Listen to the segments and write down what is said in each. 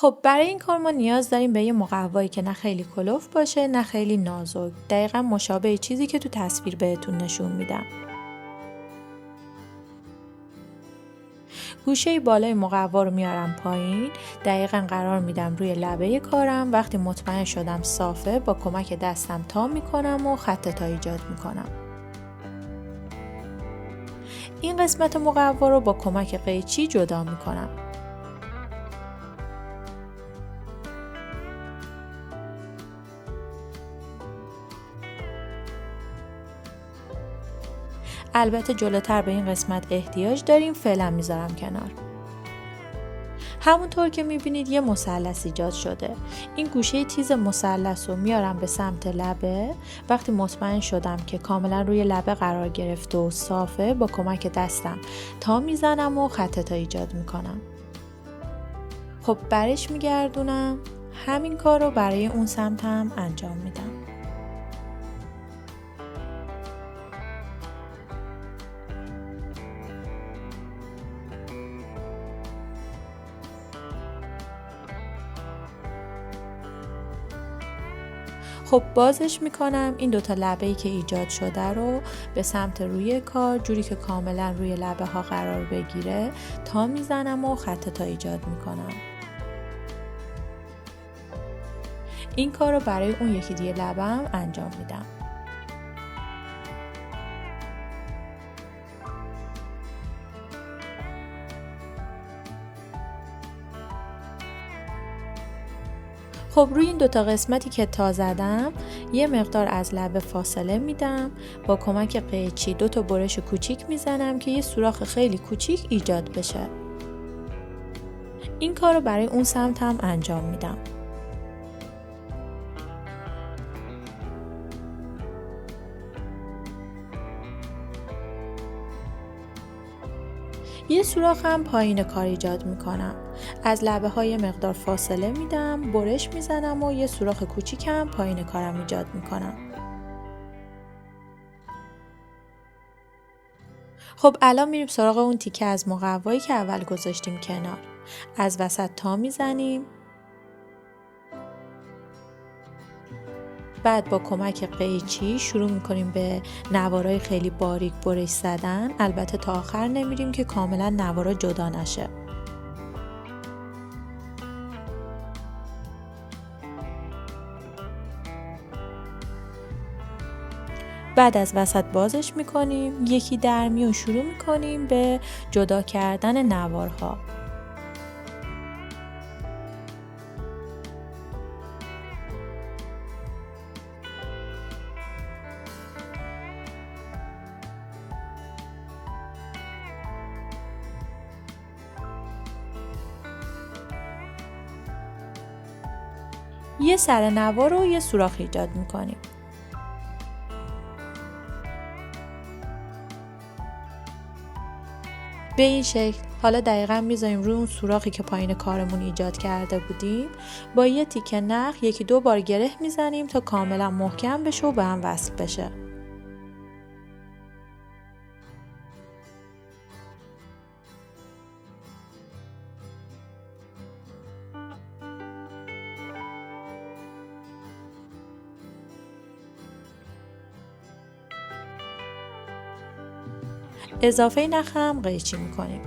خب برای این کار ما نیاز داریم به یه مقوایی که نه خیلی کلوف باشه نه خیلی نازک. دقیقا مشابه چیزی که تو تصویر بهتون نشون میدم. گوشه بالای مقوا رو میارم پایین، دقیقا قرار میدم روی لبه کارم. وقتی مطمئن شدم صافه با کمک دستم تا میکنم و خط تا ایجاد میکنم. این قسمت مقوا رو با کمک قیچی جدا میکنم. البته جلوتر به این قسمت احتیاج داریم، فعلا میذارم کنار. همونطور که میبینید یه مثلث ایجاد شده. این گوشه تیز مثلث رو میارم به سمت لبه. وقتی مطمئن شدم که کاملا روی لبه قرار گرفته و صافه با کمک دستم تا میزنم و خط تا ایجاد میکنم. خب برش میگردونم. همین کار رو برای اون سمت هم انجام میدم. خب بازش میکنم. این دوتا لبه‌ای که ایجاد شده رو به سمت روی کار جوری که کاملا روی لبه ها قرار بگیره تا میزنم و خط تا ایجاد میکنم. این کار رو برای اون یکی دیگه لبم انجام میدم. خب روی این دوتا قسمتی که تا زدم یه مقدار از لبه فاصله میدم. با کمک قیچی دوتا برش کوچیک میزنم که یه سوراخ خیلی کوچیک ایجاد بشه. این کار رو برای اون سمت هم انجام میدم. یه سوراخ هم پایین کار ایجاد میکنم. از لبه های مقدار فاصله میدم، برش میزنم و یه سوراخ کوچیکم پایین کارم ایجاد میکنم. خب الان میریم سراغ اون تیکه از مقوایی که اول گذاشتیم کنار. از وسط تا میزنیم. بعد با کمک قیچی شروع میکنیم به نوارای خیلی باریک برش زدن. البته تا آخر نمیریم که کاملا نوارا جدا نشه. بعد از وسط بازش میکنیم. یکی در میون شروع میکنیم به جدا کردن نوارها. یه سر نوار رو یه سوراخ ایجاد میکنیم. به این شکل. حالا دقیقاً میذاریم روی اون سوراخی که پایین کارمون ایجاد کرده بودیم. با یه تیکه نخ یکی دو بار گره میزنیم تا کاملا محکم بشه و به هم وصل بشه. اضافه نخ هم قیچی میکنیم.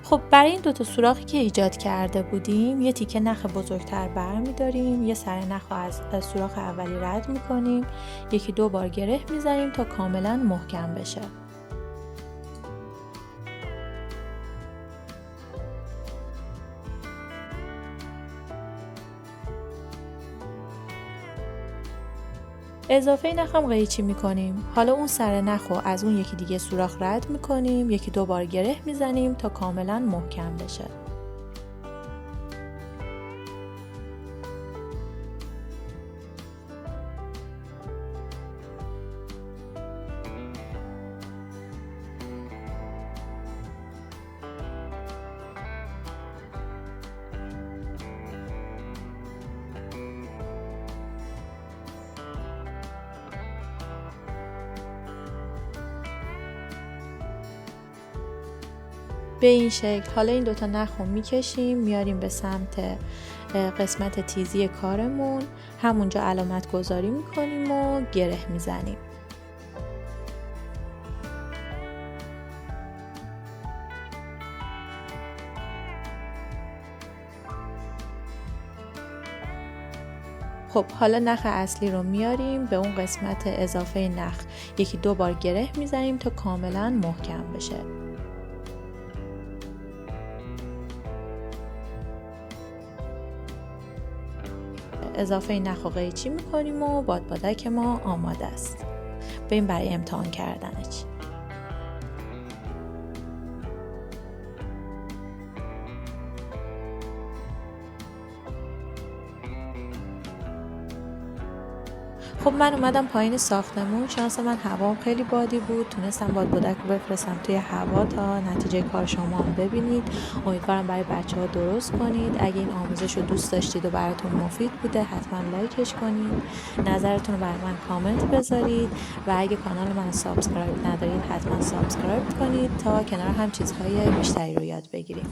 خب برای این دوتا سوراخی که ایجاد کرده بودیم یه تیکه نخ بزرگتر برمیداریم. یه سر نخ رو از سوراخ اولی رد میکنیم. یکی دو بار گره میزنیم تا کاملا محکم بشه. اضافه نخ هم قیچی میکنیم. حالا اون سر نخ رو از اون یکی دیگه سوراخ رد میکنیم. یکی دو بار گره میزنیم تا کاملا محکم بشه. به این شکل. حالا این دوتا نخ رو میکشیم میاریم به سمت قسمت تیزی کارمون، همونجا علامت گذاری میکنیم و گره میزنیم. خب حالا نخ اصلی رو میاریم به اون قسمت اضافه نخ 1-2 بار گره میزنیم تا کاملا محکم بشه. اضافه نخ رو قیچی میکنیم و بادبادک ما آماده است. بریم برای امتحان کردنش. خب من اومدم پایین ساختمون، شانس من هوا خیلی بادی بود، تونستم بادبادک رو بفرستم توی هوا تا نتیجه کار شما هم ببینید. امیدوارم برای بچه‌ها درست کنید. اگه این آموزش رو دوست داشتید و براتون مفید بوده حتما لایکش کنید، نظرتون رو برای من کامنت بذارید و اگه کانال من سابسکرایب ندارید حتما سابسکرایب کنید تا کنار هم چیزهای بیشتری رو یاد بگیریم.